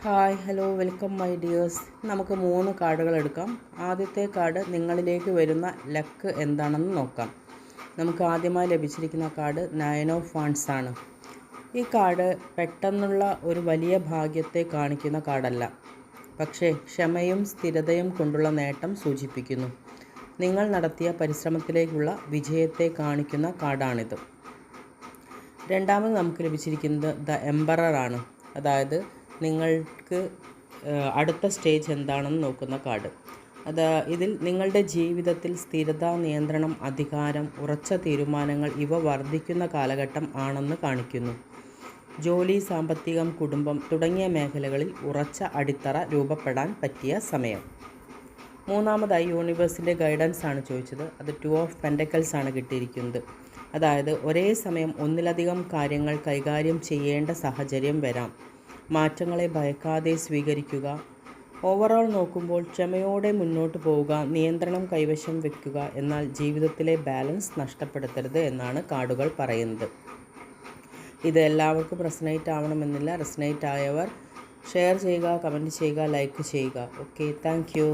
Hi hello welcome my dears. നമുക്ക് 3 കാർഡുകൾ എടുക്കാം. ആദ്യത്തെ കാർഡ് നിങ്ങളിലേക്ക് വരുന്ന ലക്ക് എന്താണെന്ന് നോക്കാം. നമുക്ക് ആദ്യമായി ലഭിച്ചിരിക്കുന്ന കാർഡ് 9 ഓഫ് വാൻഡ്സ് ആണ്. ഈ കാർഡ് പെട്ടെന്നുള്ള ഒരു വലിയ ഭാഗ്യത്തെ കാണിക്കുന്ന കാർഡല്ല, പക്ഷേ ക്ഷമയും സ്ഥിരതയും കൊണ്ടുള്ള നേട്ടം സൂചിപ്പിക്കുന്നു. നിങ്ങൾ നടത്തിയ പരിശ്രമത്തിലേക്കുള്ള വിജയത്തെ കാണിക്കുന്ന കാർഡാണിത്. രണ്ടാമത് നമുക്ക് ലഭിച്ചിരിക്കുന്നത് ദ എംപറർ ആണ്. അതായത് നിങ്ങൾക്ക് അടുത്ത സ്റ്റേജ് എന്താണെന്ന് നോക്കുന്ന കാർഡ്. ഇതിൽ നിങ്ങളുടെ ജീവിതത്തിൽ സ്ഥിരത, നിയന്ത്രണം, അധികാരം, ഉറച്ച തീരുമാനങ്ങൾ ഇവ വർദ്ധിക്കുന്ന കാലഘട്ടം ആണെന്ന് കാണിക്കുന്നു. ജോലി, സാമ്പത്തികം, കുടുംബം തുടങ്ങിയ മേഖലകളിൽ ഉറച്ച അടിത്തറ രൂപപ്പെടാൻ പറ്റിയ സമയം. മൂന്നാമതായി യൂണിവേഴ്സിൻ്റെ ഗൈഡൻസ് ആണ് ചോദിച്ചത്. അത് 2 ഓഫ് പെൻറ്റക്കിൾസ് ആണ് കിട്ടിയിരിക്കുന്നത്. അതായത് ഒരേ സമയം ഒന്നിലധികം കാര്യങ്ങൾ കൈകാര്യം ചെയ്യേണ്ട സാഹചര്യം വരാം. മാറ്റങ്ങളെ ഭയക്കാതെ സ്വീകരിക്കുക. ഓവറോൾ നോക്കുമ്പോൾ ക്ഷമയോടെ മുന്നോട്ട് പോവുക, നിയന്ത്രണം കൈവശം വയ്ക്കുക, എന്നാൽ ജീവിതത്തിലെ ബാലൻസ് നഷ്ടപ്പെടുത്തരുത് എന്നാണ് കാർഡുകൾ പറയുന്നത്. ഇത് എല്ലാവർക്കും റെസനേറ്റ് ആവണമെന്നില്ല. റെസനേറ്റ് ആയവർ ഷെയർ ചെയ്യുക, കമൻറ്റ് ചെയ്യുക, ലൈക്ക് ചെയ്യുക. Okay, thank you.